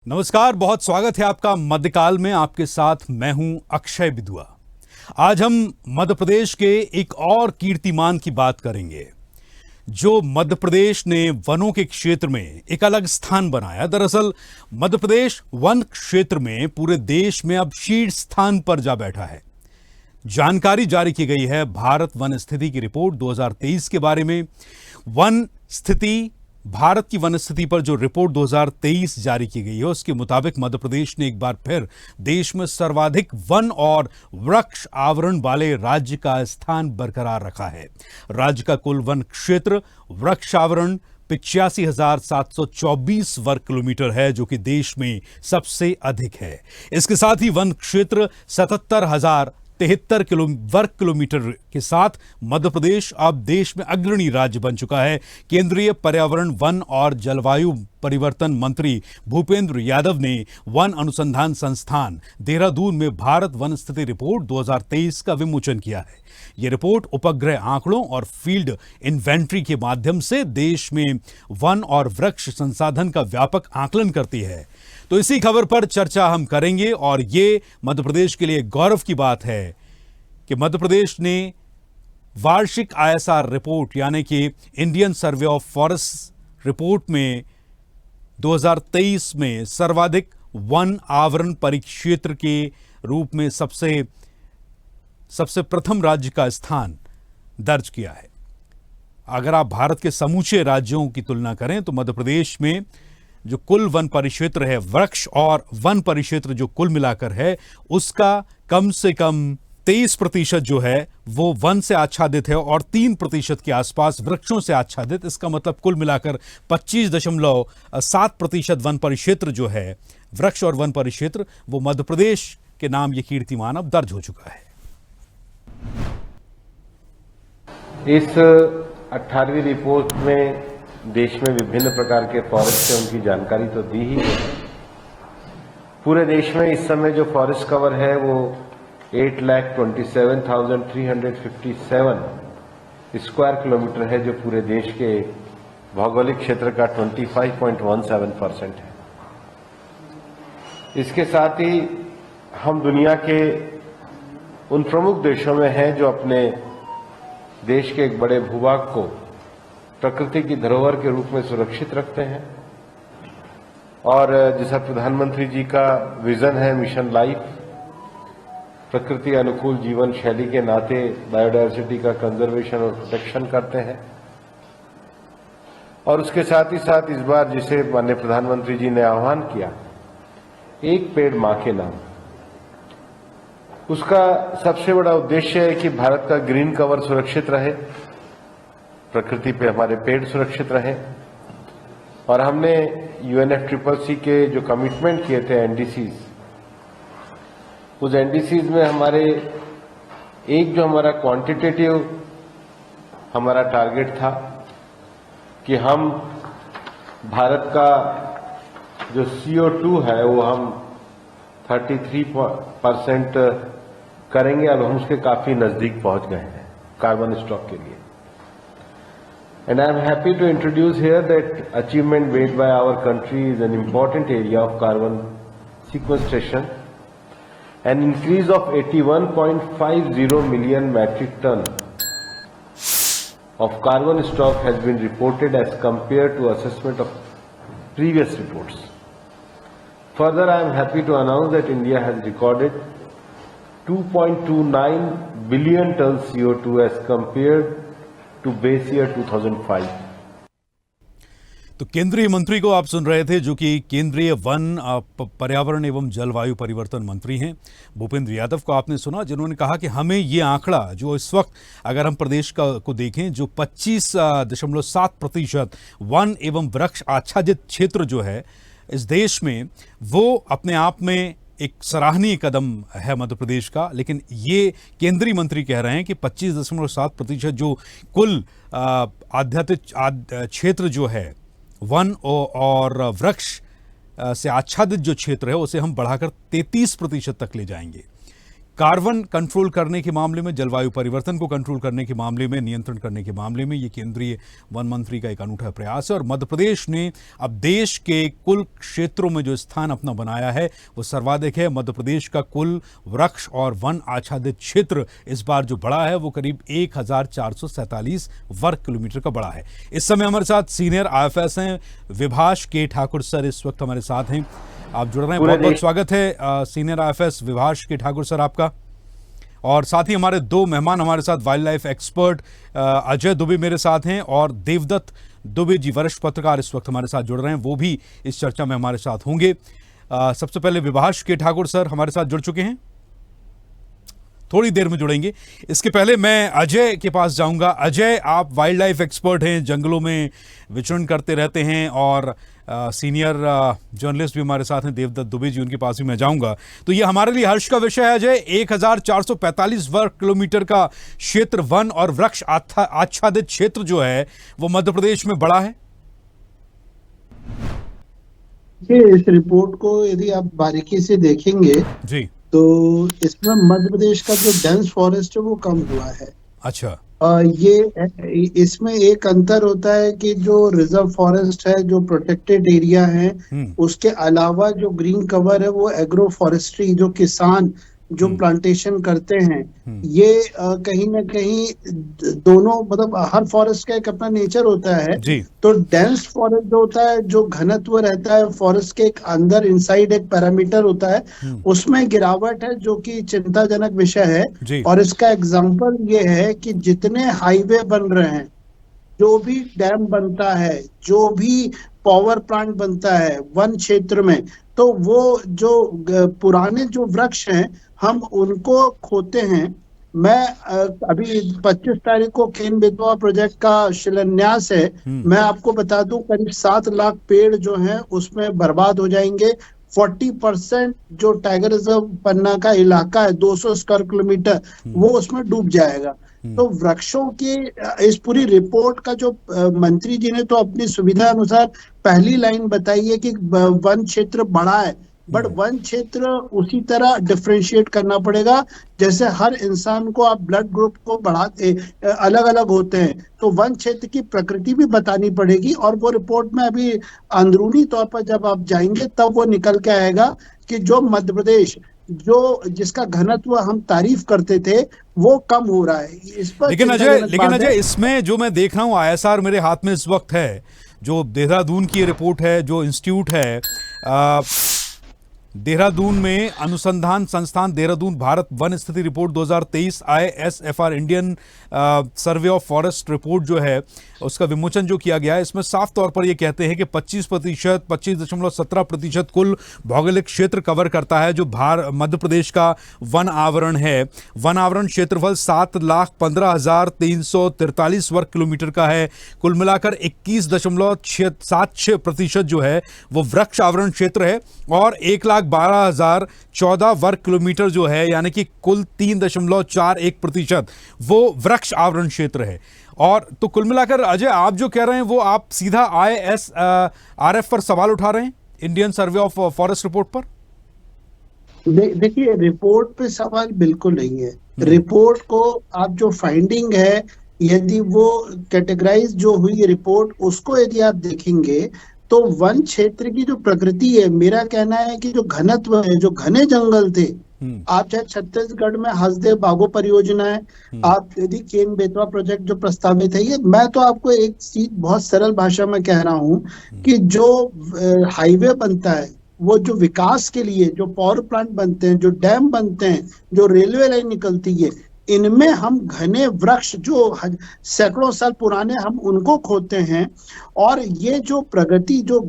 नमस्कार, बहुत स्वागत है आपका मध्यकाल में। आपके साथ मैं हूं अक्षय बिदुआ। आज हम मध्य प्रदेश के एक और कीर्तिमान की बात करेंगे जो मध्य प्रदेश ने वनों के क्षेत्र में एक अलग स्थान बनाया। दरअसल मध्य प्रदेश वन क्षेत्र में पूरे देश में अब शीर्ष स्थान पर जा बैठा है। जानकारी जारी की गई है भारत वन स्थिति की रिपोर्ट 2023 के बारे में। वन स्थिति, भारत की वन स्थिति पर जो रिपोर्ट 2023 जारी की गई है उसके मुताबिक मध्य प्रदेश ने एक बार फिर देश में सर्वाधिक वन और वृक्ष आवरण वाले राज्य का स्थान बरकरार रखा है। राज्य का कुल वन क्षेत्र वृक्ष आवरण 85,724 वर्ग किलोमीटर है, जो कि देश में सबसे अधिक है। इसके साथ ही वन क्षेत्र 77,073 वर्ग किलोमीटर के साथ मध्य प्रदेश अब देश में अग्रणी राज्य बन चुका है। केंद्रीय पर्यावरण, वन और जलवायु परिवर्तन मंत्री भूपेंद्र यादव ने वन अनुसंधान संस्थान देहरादून में भारत वन स्थिति रिपोर्ट 2023 का विमोचन किया है। यह रिपोर्ट उपग्रह आंकड़ों और फील्ड इन्वेंट्री के माध्यम से देश में वन और वृक्ष संसाधन का व्यापक आकलन करती है। तो इसी खबर पर चर्चा हम करेंगे और ये मध्य प्रदेश के लिए गौरव की बात है कि मध्य प्रदेश ने वार्षिक ISR रिपोर्ट यानी कि Indian survey of forest report में 2023 में सर्वाधिक वन आवरण परिक्षेत्र के रूप में सबसे प्रथम राज्य का स्थान दर्ज किया है। अगर आप भारत के समूचे राज्यों की तुलना करें तो मध्य प्रदेश में जो कुल वन परिक्षेत्र है, वृक्ष और वन परिक्षेत्र जो कुल मिलाकर है, उसका कम से कम 23% जो है वो वन से आच्छादित है और 3% के आसपास वृक्षों से आच्छादित। इसका मतलब कुल मिलाकर 25.7% वन परिक्षेत्र जो है, वृक्ष और वन परिक्षेत्र, वो मध्य प्रदेश के नाम ये कीर्तिमान अब दर्ज हो चुका है। इस 18वीं रिपोर्ट में देश में विभिन्न प्रकार के फॉरेस्ट है, उनकी जानकारी तो दी ही है। पूरे देश में इस समय जो फॉरेस्ट कवर है वो 8,27,357 स्क्वायर किलोमीटर है, जो पूरे देश के भौगोलिक क्षेत्र का 25.17% है। इसके साथ ही हम दुनिया के उन प्रमुख देशों में हैं जो अपने देश के एक बड़े भूभाग को प्रकृति की धरोहर के रूप में सुरक्षित रखते हैं। और जैसा प्रधानमंत्री जी का विजन है मिशन लाइफ, प्रकृति अनुकूल जीवन शैली के नाते बायोडायवर्सिटी का कंजर्वेशन और प्रोटेक्शन करते हैं। और उसके साथ ही साथ इस बार जिसे माननीय प्रधानमंत्री जी ने आह्वान किया, एक पेड़ मां के नाम, उसका सबसे बड़ा उद्देश्य है कि भारत का ग्रीन कवर सुरक्षित रहे, प्रकृति पे हमारे पेड़ सुरक्षित रहे। और हमने UNFCCC के जो कमिटमेंट किए थे NDCs, उस NDCs में हमारे एक जो हमारा क्वांटिटेटिव हमारा टारगेट था कि हम भारत का जो CO2 है वो हम 33% करेंगे। अब हम उसके काफी नजदीक पहुंच गए हैं कार्बन स्टॉक के लिए। And I am happy to introduce here that achievement made by our country is an important area of carbon sequestration. An increase of 81.50 million metric ton of carbon stock has been reported as compared to assessment of previous reports. Further, I am happy to announce that India has recorded 2.29 billion tons CO2 as compared to base year 2005. तो केंद्रीय मंत्री को आप सुन रहे थे, जो कि केंद्रीय वन, पर्यावरण एवं जलवायु परिवर्तन मंत्री हैं, भूपेंद्र यादव को आपने सुना, जिन्होंने कहा कि हमें ये आंकड़ा जो इस वक्त अगर हम प्रदेश को देखें, जो 25.7% वन एवं वृक्ष आच्छादित क्षेत्र जो है इस देश में, वो अपने आप में एक सराहनीय कदम है मध्य प्रदेश का। लेकिन ये केंद्रीय मंत्री कह रहे हैं कि 25.7% जो कुल आध्यात्मिक क्षेत्र जो है वन और वृक्ष से आच्छादित जो क्षेत्र है उसे हम बढ़ाकर 33% तक ले जाएंगे। कार्बन कंट्रोल करने के मामले में, जलवायु परिवर्तन को कंट्रोल करने के मामले में, नियंत्रण करने के मामले में ये केंद्रीय वन मंत्री का एक अनूठा प्रयास है। और मध्य प्रदेश ने अब देश के कुल क्षेत्रों में जो स्थान अपना बनाया है वो सर्वाधिक है। मध्य प्रदेश का कुल वृक्ष और वन आच्छादित क्षेत्र इस बार जो बड़ा है वो करीब 1447 वर्ग किलोमीटर का बड़ा है। इस समय हमारे साथ सीनियर IFS हैं विभाष के ठाकुर सर, इस वक्त हमारे साथ हैं। आप जुड़ रहे हैं, बहुत बहुत स्वागत है सीनियर IFS विभाष के ठाकुर सर आपका। और साथ ही हमारे दो मेहमान हमारे साथ, wild life expert Ajay Dubey मेरे साथ हैं और देवदत्त दुबे जी वरिष्ठ पत्रकार इस वक्त हमारे साथ जुड़ रहे हैं, वो भी इस चर्चा में हमारे साथ होंगे। सबसे पहले विभाष के ठाकुर सर हमारे साथ जुड़ चुके हैं, थोड़ी देर में जुड़ेंगे। इसके पहले मैं अजय के पास जाऊंगा। अजय, आप वाइल्ड लाइफ एक्सपर्ट हैं, जंगलों में विचरण करते रहते हैं और सीनियर जर्नलिस्ट भी हमारे साथ हैं देवदत्त दुबे जी, उनके पास भी मैं जाऊंगा। तो ये हमारे लिए हर्ष का विषय है अजय, 1445 वर्ग किलोमीटर का क्षेत्र वन और वृक्ष आच्छादित क्षेत्र जो है वो मध्य प्रदेश में बड़ा है। इस रिपोर्ट को यदि आप बारीकी से देखेंगे जी तो इसमें मध्य प्रदेश का जो डेंस फॉरेस्ट है वो कम हुआ है। अच्छा। ये इसमें एक अंतर होता है कि जो रिजर्व फॉरेस्ट है, जो प्रोटेक्टेड एरिया है, उसके अलावा जो ग्रीन कवर है वो एग्रो फॉरेस्ट्री, जो किसान जो प्लांटेशन करते हैं, ये कहीं ना कहीं दोनों, मतलब हर फॉरेस्ट का एक अपना नेचर होता है जी। तो डेंस फॉरेस्ट जो होता है, जो घनत्व रहता है फॉरेस्ट के एक अंदर इनसाइड एक पैरामीटर होता है, उसमें गिरावट है जो कि चिंताजनक विषय है। और इसका एग्जांपल ये है कि जितने हाईवे बन रहे हैं, जो भी डैम बनता है, जो भी पावर प्लांट बनता है वन क्षेत्र में, तो वो जो पुराने जो वृक्ष हैं हम उनको खोते हैं। मैं अभी 25 तारीख को केन बेतवा प्रोजेक्ट का शिलान्यास है, मैं आपको बता दूं करीब 7 लाख पेड़ जो हैं उसमें बर्बाद हो जाएंगे। 40% जो टाइगर रिजर्व पन्ना का इलाका है 200 स्क्वायर किलोमीटर, वो उसमें डूब जाएगा। तो वृक्षों की इस पूरी रिपोर्ट का जो मंत्री जी ने तो अपनी सुविधा अनुसार पहली लाइन बताई है कि वन क्षेत्र बड़ा है, बट वन क्षेत्र उसी तरह डिफरेंशिएट करना पड़ेगा जैसे हर इंसान को आप ब्लड ग्रुप को बढ़ाते अलग अलग होते हैं, तो वन क्षेत्र की प्रकृति भी बतानी पड़ेगी। और वो रिपोर्ट में अभी अंदरूनी तौर पर जब आप जाएंगे तब वो निकल के आएगा कि जो मध्य प्रदेश जो जिसका घनत्व हम तारीफ करते थे वो कम हो रहा है। इस पर लेकिन अजय इसमें जो मैं देख रहा हूँ ISR मेरे हाथ में इस वक्त है, जो देहरादून की रिपोर्ट है, जो इंस्टीट्यूट है देहरादून में, अनुसंधान संस्थान देहरादून भारत वन स्थिति report 2023 ISFR Indian survey of forest report जो है उसका विमोचन जो किया गया है, इसमें साफ तौर पर ये कहते हैं कि 25.17% कुल भौगोलिक क्षेत्र कवर करता है जो मध्य प्रदेश का वन आवरण है। वन आवरण क्षेत्रफल 7,15,343 वर्ग किलोमीटर का है। कुल मिलाकर 21.76% जो है वो वृक्ष आवरण क्षेत्र है और 1,12,014 वर्ग किलोमीटर जो है यानी कि कुल 3.41% वो वृक्ष आवरण क्षेत्र है। और तो कुल मिलाकर अजय आप जो कह रहे हैं वो आप सीधा ISRF पर सवाल उठा रहे हैं, Indian survey of forest report पर। देखिए, रिपोर्ट पे सवाल बिल्कुल नहीं है। रिपोर्ट को आप जो फाइंडिंग है, यदि वो कैटेगराइज जो हुई रिपोर्ट उसको यदि आप देखेंगे तो वन क्षेत्र की जो प्रकृति है, मेरा कहना है कि जो घनत्व है, जो घने जंगल थे, आप चाहे छत्तीसगढ़ में हसदेव बागो परियोजना है, आप यदि केन बेतवा प्रोजेक्ट जो प्रस्तावित है, ये मैं तो आपको एक चीज बहुत सरल भाषा में कह रहा हूँ कि जो हाईवे बनता है, वो जो विकास के लिए जो पावर प्लांट बनते हैं, जो डैम बनते हैं, जो रेलवे लाइन निकलती है, इनमें हम घने वृक्ष जो सैकड़ों साल पुराने हम उनको खोते हैं। और ये जो प्रगति जो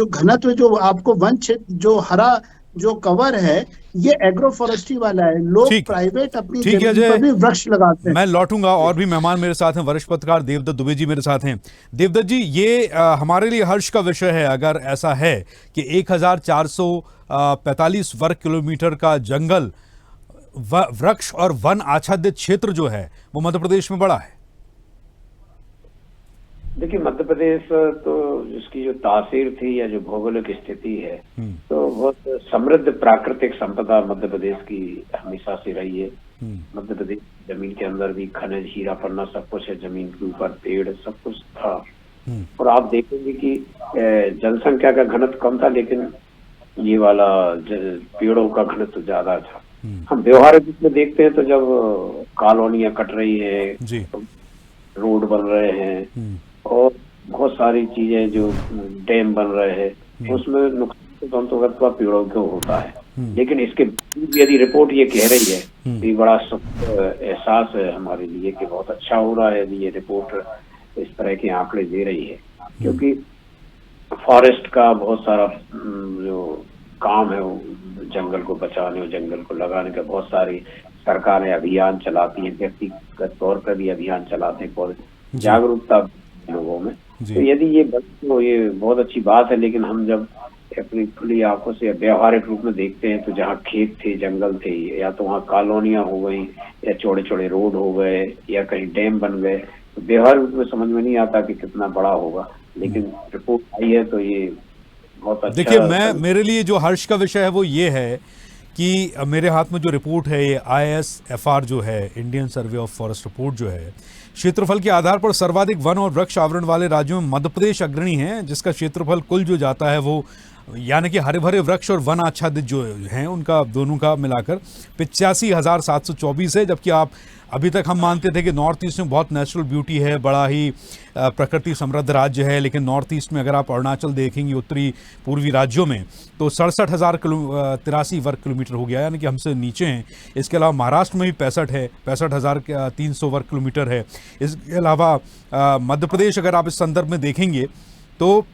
घनत्व जो आपको वन क्षेत्र जो हरा जो कवर है, ये एग्रो फॉरेस्ट्री वाला है। लोग प्राइवेट अपनी जमीन पर भी वृक्ष लगाते हैं। मैं लौटूंगा, और भी मेहमान मेरे साथ हैं, वरिष्ठ पत्रकार देवदत्त दुबे जी मेरे साथ हैं। देवदत्त जी, ये हमारे लिए हर्ष का विषय है अगर ऐसा है कि 1445 वर्ग किलोमीटर का जंगल, वृक्ष और वन आच्छादित क्षेत्र जो है वो मध्य प्रदेश में बड़ा है। देखिए, मध्य प्रदेश तो इसकी जो तासीर थी या जो भौगोलिक स्थिति है, तो बहुत समृद्ध प्राकृतिक संपदा मध्य प्रदेश की हमेशा से रही है। मध्य प्रदेश जमीन के अंदर भी खनिज, हीरा पन्ना सब कुछ है, जमीन के ऊपर पेड़ सब कुछ था। और आप देखेंगे कि जनसंख्या का घनत्व कम था, लेकिन ये वाला पेड़ों का घनत्व ज्यादा था। हम व्यवहारिक रूप में देखते हैं तो जब कॉलोनियां कट रही है, रोड बन रहे हैं और बहुत सारी चीजें जो डैम बन रहे हैं, उसमें नुकसान तो अंतर्गत पेड़ों को होता है। लेकिन इसके बावजूद यदि रिपोर्ट ये कह रही है तो ये बड़ा एहसास है हमारे लिए कि बहुत अच्छा हो रहा है यदि ये रिपोर्ट इस तरह के आंकड़े दे रही है, क्योंकि फॉरेस्ट का बहुत सारा जो काम है वो जंगल को बचाने और जंगल को लगाने का बहुत सारी सरकारें अभियान चलाती हैं, व्यक्तिगत तौर पर भी अभियान चलाते हैं जागरूकता लोगों में। तो यदि ये तो ये बहुत अच्छी बात है, लेकिन हम जब अपनी खुली आंखों से व्यवहारिक रूप में देखते हैं तो जहाँ खेत थे, जंगल थे, या तो वहाँ कॉलोनियां हो गई, या चौड़े चौड़े रोड हो गए, या कहीं डैम बन गए, तो व्यवहारिक रूप में समझ में नहीं आता कि कितना बड़ा होगा। लेकिन रिपोर्ट आई है तो ये बहुत अच्छा। देखिए, मेरे लिए जो हर्ष का विषय है वो ये है कि मेरे हाथ में जो रिपोर्ट है, ये ISFR जो है, Indian survey of forest report जो है, क्षेत्रफल के आधार पर सर्वाधिक वन और वृक्ष आवरण वाले राज्यों में मध्य प्रदेश अग्रणी है, जिसका क्षेत्रफल कुल जो जाता है वो यानी कि हरे भरे वृक्ष और वन आच्छादित जो हैं उनका दोनों का मिलाकर 85,724 है। जबकि आप अभी तक हम मानते थे कि नॉर्थ ईस्ट में बहुत नेचुरल ब्यूटी है, बड़ा ही प्रकृति समृद्ध राज्य है, लेकिन नॉर्थ ईस्ट में अगर आप अरुणाचल देखेंगे, उत्तरी पूर्वी राज्यों में, तो 67,083 वर्ग किलोमीटर हो गया, यानी कि हमसे नीचे हैं। इसके अलावा महाराष्ट्र में भी 65,300 वर्ग किलोमीटर है। इसके अलावा मध्य प्रदेश अगर आप इस संदर्भ में देखेंगे तो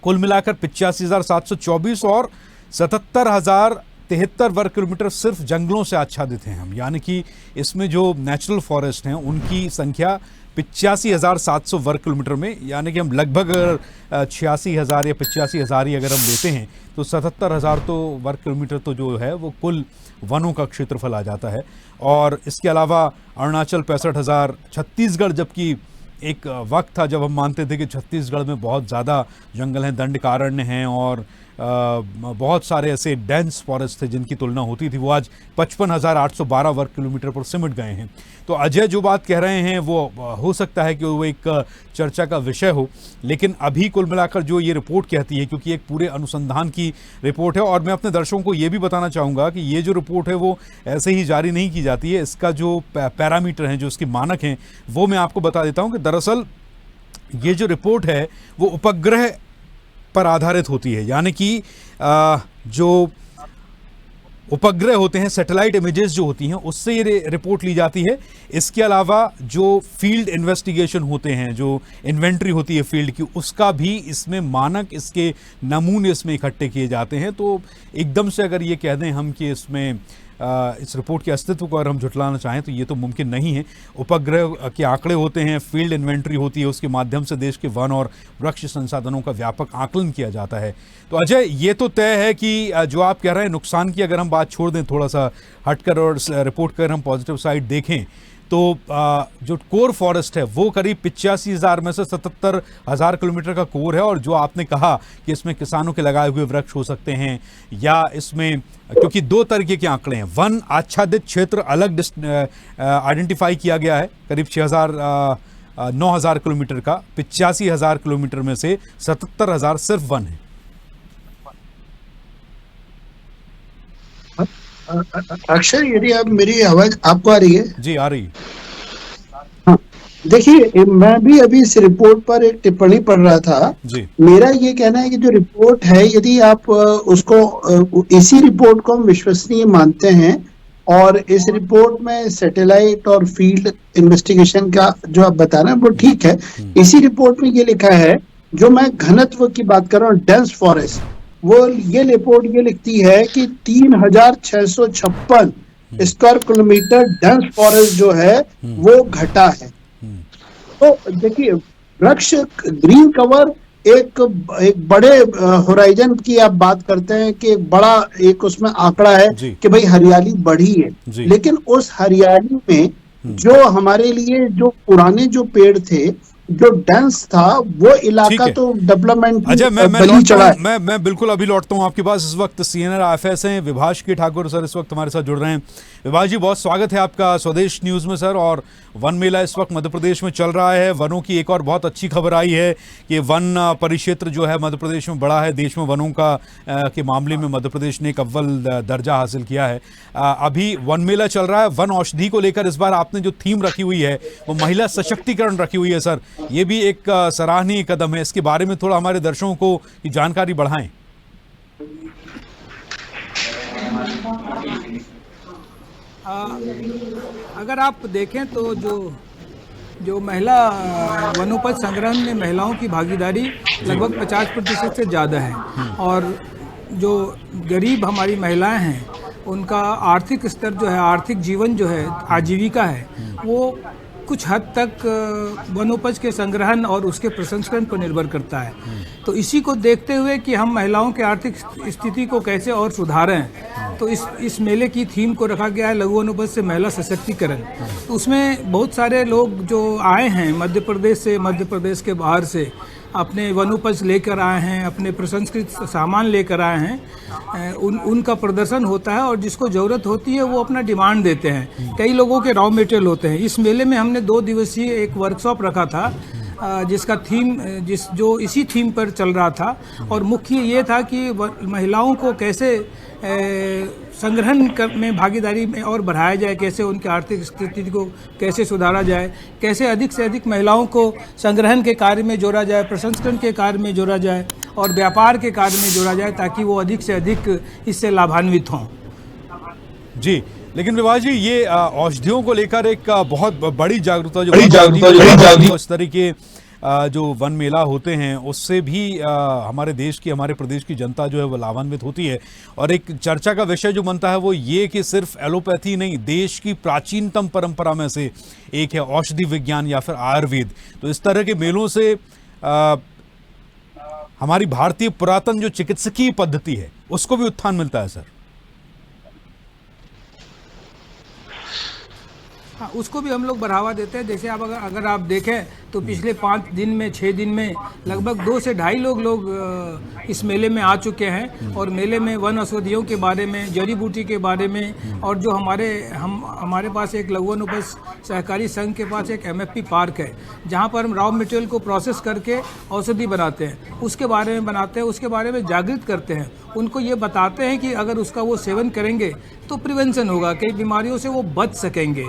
कुल मिलाकर 85,724 और 77,073 वर्ग किलोमीटर सिर्फ जंगलों से आच्छादित हैं हम, यानी कि इसमें जो नेचुरल फॉरेस्ट हैं उनकी संख्या 85,700 वर्ग किलोमीटर में, यानी कि हम लगभग 86,000 या 85,000 ही अगर हम लेते हैं तो 77,000 तो वर्ग किलोमीटर तो जो है वो कुल वनों का क्षेत्रफल आ जाता है। और इसके अलावा अरुणाचल 65,000, छत्तीसगढ़, जबकि एक वक्त था जब हम मानते थे कि छत्तीसगढ़ में बहुत ज़्यादा जंगल हैं, दंडकारण्य हैं और बहुत सारे ऐसे डेंस फॉरेस्ट थे जिनकी तुलना होती थी, वो आज 55,812 वर्ग किलोमीटर पर सिमट गए हैं। तो अजय जो बात कह रहे हैं वो हो सकता है कि वो एक चर्चा का विषय हो, लेकिन अभी कुल मिलाकर जो ये रिपोर्ट कहती है, क्योंकि एक पूरे अनुसंधान की रिपोर्ट है, और मैं अपने दर्शकों को ये भी बताना चाहूँगा कि ये जो रिपोर्ट है वो ऐसे ही जारी नहीं की जाती है। इसका जो पैरामीटर हैं, जो इसके मानक हैं, वो मैं आपको बता देता हूँ कि दरअसल ये जो रिपोर्ट है वो उपग्रह पर आधारित होती है, यानी कि जो उपग्रह होते हैं, सैटेलाइट इमेजेस जो होती हैं, उससे ये रिपोर्ट ली जाती है। इसके अलावा जो फील्ड इन्वेस्टिगेशन होते हैं, जो इन्वेंट्री होती है फील्ड की, उसका भी इसमें मानक, इसके नमूने इसमें इकट्ठे किए जाते हैं। तो एकदम से अगर ये कह दें हम कि इसमें इस रिपोर्ट के अस्तित्व को अगर हम झुटलाना चाहें तो ये तो मुमकिन नहीं है। उपग्रह के आंकड़े होते हैं, फील्ड इन्वेंट्री होती है, उसके माध्यम से देश के वन और वृक्ष संसाधनों का व्यापक आकलन किया जाता है। तो अजय, ये तो तय है कि जो आप कह रहे हैं नुकसान की अगर हम बात छोड़ दें थोड़ा सा हटकर, और रिपोर्ट कर हम पॉजिटिव साइड देखें, तो जो कोर फॉरेस्ट है वो करीब 85,000 में से 77,000 किलोमीटर का कोर है। और जो आपने कहा कि इसमें किसानों के लगाए हुए वृक्ष हो सकते हैं, या इसमें क्योंकि दो तरीके के आंकड़े हैं, वन आच्छादित क्षेत्र अलग आइडेंटिफाई किया गया है करीब 9,000 किलोमीटर का, 85,000 किलोमीटर में से 77,000 सिर्फ वन है। अक्षर, यदि आप मेरी आवाज आपको आ रही है? जी, आ रही। हाँ, देखिए, मैं भी अभी इस रिपोर्ट पर एक टिप्पणी पढ़ रहा था जी। मेरा ये कहना है कि जो रिपोर्ट है, यदि आप उसको, इसी रिपोर्ट को हम विश्वसनीय मानते हैं, और इस रिपोर्ट में सैटेलाइट और फील्ड इन्वेस्टिगेशन का जो आप बता रहे हैं वो ठीक है। इसी रिपोर्ट में ये लिखा है, जो मैं घनत्व की बात कर रहा हूँ, डेंस फॉरेस्ट, वो ये रिपोर्ट ये लिखती है कि 3,656 स्क्वायर किलोमीटर डेंस फॉरेस्ट जो है वो घटा है। तो देखिए, वृक्ष ग्रीन कवर एक बड़े होराइजन की आप बात करते हैं कि बड़ा एक उसमें आंकड़ा है कि भाई हरियाली बढ़ी है, लेकिन उस हरियाली में जो हमारे लिए जो पुराने जो पेड़ थे जो डेंस था वो इलाका तो डेवलपमेंट अजय, मैं बलि चढ़ा है। मैं बिल्कुल अभी लौटता हूं आपके पास। इस वक्त सीनियर आईएफएस हैं विभाष के ठाकुर सर इस वक्त हमारे साथ जुड़ रहे हैं। विभाष जी, बहुत स्वागत है आपका स्वदेश न्यूज में सर। और वन मेला इस वक्त मध्य प्रदेश में चल रहा है। वनों की एक और बहुत अच्छी खबर आई है कि वन परिक्षेत्र जो है मध्य प्रदेश में बढ़ा है। देश में वनों का के मामले में मध्य प्रदेश ने एक अव्वल दर्जा हासिल किया है। अभी वन मेला चल रहा है। वन औषधि को लेकर इस बार आपने जो थीम रखी हुई है वो महिला सशक्तिकरण रखी हुई है सर। ये भी एक सराहनीय कदम है। इसके बारे में थोड़ा हमारे दर्शकों को की जानकारी बढ़ाएं। अगर आप देखें तो जो महिला वनोपज संग्रहण में महिलाओं की भागीदारी लगभग 50% से ज़्यादा है। और जो गरीब हमारी महिलाएं हैं उनका आर्थिक स्तर जो है, आर्थिक जीवन जो है, आजीविका है, वो कुछ हद तक वनोपज के संग्रहण और उसके प्रसंस्करण पर निर्भर करता है। तो इसी को देखते हुए कि हम महिलाओं की आर्थिक स्थिति को कैसे और सुधारें, तो इस मेले की थीम को रखा गया है लघु वनोपज से महिला सशक्तिकरण। तो उसमें बहुत सारे लोग जो आए हैं मध्य प्रदेश से, मध्य प्रदेश के बाहर से अपने वनोपज लेकर आए हैं, अपने प्रसंस्कृत सामान लेकर आए हैं। उनका प्रदर्शन होता है और जिसको ज़रूरत होती है वो अपना डिमांड देते हैं। कई लोगों के रॉ मटेरियल होते हैं। इस मेले में हमने 2 दिवसीय एक वर्कशॉप रखा था जिसका थीम जो इसी थीम पर चल रहा था। और मुख्य ये था कि महिलाओं को कैसे संग्रहण में भागीदारी में और बढ़ाया जाए, कैसे उनकी आर्थिक स्थिति को कैसे सुधारा जाए, कैसे अधिक से अधिक महिलाओं को संग्रहण के कार्य में जोड़ा जाए, प्रसंस्करण के कार्य में जोड़ा जाए और व्यापार के कार्य में जोड़ा जाए, ताकि वो अधिक से अधिक इससे लाभान्वित हों। जी, लेकिन विभाष जी, ये औषधियों को लेकर एक बहुत बड़ी जागरूकता जो इस तरीके जो वन मेला होते हैं उससे भी हमारे प्रदेश की जनता जो है वो लाभान्वित होती है। और एक चर्चा का विषय जो बनता है वो ये कि सिर्फ एलोपैथी नहीं, देश की प्राचीनतम परंपरा में से एक है औषधि विज्ञान या फिर आयुर्वेद। तो इस तरह के मेलों से हमारी भारतीय पुरातन जो चिकित्सकीय पद्धति है उसको भी उत्थान मिलता है सर। हाँ, उसको भी हम लोग बढ़ावा देते हैं। जैसे आप अगर आप देखें तो पिछले 5 दिन में 6 दिन में लगभग 2 से ढाई लोग इस मेले में आ चुके हैं। और मेले में वन औषधियों के बारे में, जड़ी बूटी के बारे में, और जो हमारे पास एक लघु वनोपज सहकारी संघ के पास एक MFP पार्क है जहाँ पर हम रॉ मटेरियल को प्रोसेस करके औषधि बनाते हैं, उसके बारे में बनाते हैं, उसके बारे में जागृत करते हैं। उनको ये बताते हैं कि अगर उसका वो सेवन करेंगे तो प्रिवेंशन होगा, कई बीमारियों से वो बच सकेंगे,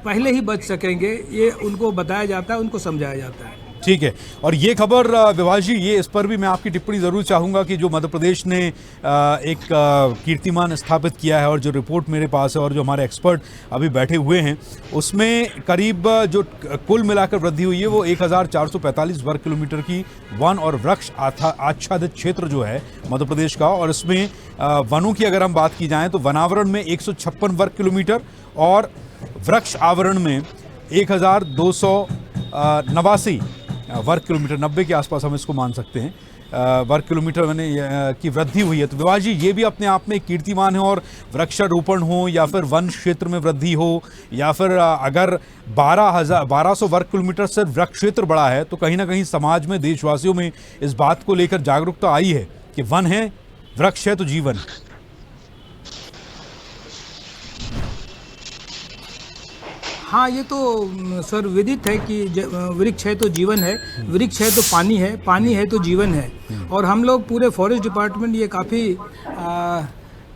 पहले ही बच सकेंगे। ये उनको बताया जाता है, उनको समझाया जाता है। ठीक है। और ये खबर विभाष जी, ये इस पर भी मैं आपकी टिप्पणी ज़रूर चाहूँगा कि जो मध्य प्रदेश ने एक कीर्तिमान स्थापित किया है और जो रिपोर्ट मेरे पास है और जो हमारे एक्सपर्ट अभी बैठे हुए हैं उसमें करीब जो कुल मिलाकर वृद्धि हुई है वो 1445 वर्ग किलोमीटर की वन और वृक्ष आच्छादित क्षेत्र जो है मध्य प्रदेश का। और इसमें वनों की अगर हम बात की जाए तो वनावरण में 156 वर्ग किलोमीटर और वृक्ष आवरण में 1289 वर्ग किलोमीटर, 90 के आसपास हम इसको मान सकते हैं वर्ग किलोमीटर की वृद्धि हुई है। तो विभाष जी, ये भी अपने आप में कीर्तिमान है। और वृक्षारोपण हो या फिर वन क्षेत्र में वृद्धि हो या फिर अगर 1200 वर्ग किलोमीटर से वृक्ष क्षेत्र बढ़ा है तो कहीं ना कहीं समाज में, देशवासियों में इस बात को लेकर जागरूकता आई है कि वन है, वृक्ष है तो जीवन। हाँ, ये तो सर विदित है कि वृक्ष है तो जीवन है, वृक्ष है तो पानी है, पानी है तो जीवन है। और हम लोग पूरे फॉरेस्ट डिपार्टमेंट ये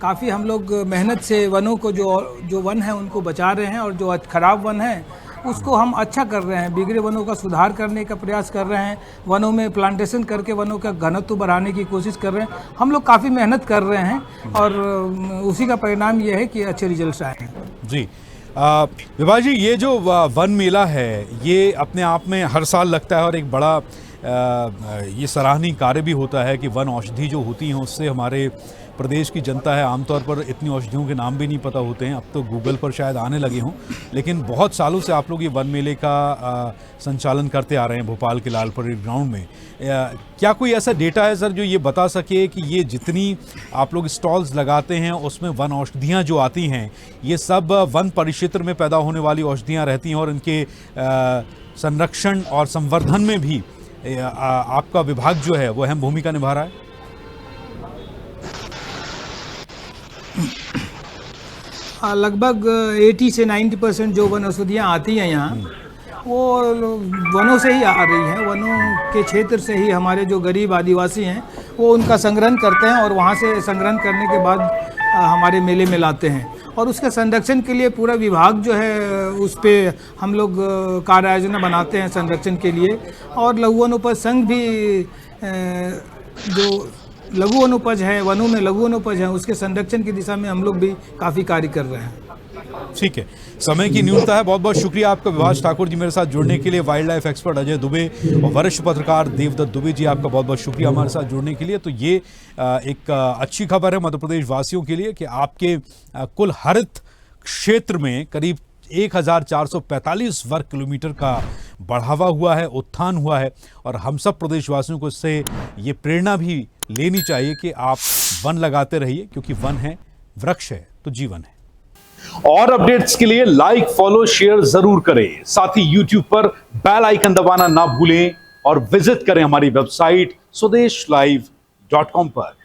काफ़ी हम लोग मेहनत से वनों को जो वन है उनको बचा रहे हैं। और जो खराब वन है उसको हम अच्छा कर रहे हैं, बिगड़े वनों का सुधार करने का प्रयास कर रहे हैं, वनों में प्लांटेशन करके वनों का घनत्व बढ़ाने की कोशिश कर रहे हैं। हम लोग काफ़ी मेहनत कर रहे हैं और उसी का परिणाम ये है कि अच्छे रिजल्ट आए हैं। जी विभाष जी, ये जो वन मेला है ये अपने आप में हर साल लगता है और एक बड़ा ये सराहनीय कार्य भी होता है कि वन औषधि जो होती हैं उससे हमारे प्रदेश की जनता है आमतौर पर इतनी औषधियों के नाम भी नहीं पता होते हैं। अब तो गूगल पर शायद आने लगे हों, लेकिन बहुत सालों से आप लोग ये वन मेले का संचालन करते आ रहे हैं भोपाल के लाल परेड ग्राउंड में। क्या कोई ऐसा डेटा है सर जो ये बता सके कि ये जितनी आप लोग स्टॉल्स लगाते हैं उसमें वन औषधियाँ जो आती हैं ये सब वन परिक्षेत्र में पैदा होने वाली औषधियाँ रहती हैं और इनके संरक्षण और संवर्धन में भी आपका विभाग जो है वो अहम भूमिका निभा रहा है? लगभग 80 से 90% जो वन औषधियाँ आती हैं यहाँ वो वनों से ही आ रही हैं। वनों के क्षेत्र से ही हमारे जो गरीब आदिवासी हैं वो उनका संग्रहण करते हैं और वहाँ से संग्रहण करने के बाद हमारे मेले में लाते हैं और उसके संरक्षण के लिए पूरा विभाग जो है उस पर हम लोग कार्य योजना बनाते हैं संरक्षण के लिए। और लघु वनोपज संघ भी जो लघु वनोपज है, वनों में लघु वनोपज है, उसके संरक्षण की दिशा में हम लोग भी काफ़ी कार्य कर रहे हैं। ठीक है, समय की न्यूनता है। बहुत बहुत शुक्रिया आपका विभास ठाकुर जी मेरे साथ जुड़ने के लिए। Wild life expert Ajay Dubey और वरिष्ठ पत्रकार देवदत्त दुबे जी, आपका बहुत बहुत शुक्रिया हमारे साथ जुड़ने के लिए। तो ये एक अच्छी खबर है मध्य प्रदेश वासियों के लिए कि आपके कुल हरित क्षेत्र में करीब 1445 वर्ग किलोमीटर का बढ़ावा हुआ है, उत्थान हुआ है और हम सब प्रदेशवासियों को इससे ये प्रेरणा भी लेनी चाहिए कि आप वन लगाते रहिए, क्योंकि वन है, वृक्ष है तो जीवन है। और अपडेट्स के लिए लाइक, फॉलो, शेयर जरूर करें। साथ ही YouTube पर बेल आइकन दबाना ना भूलें और विजिट करें हमारी वेबसाइट swedeshlive.com पर।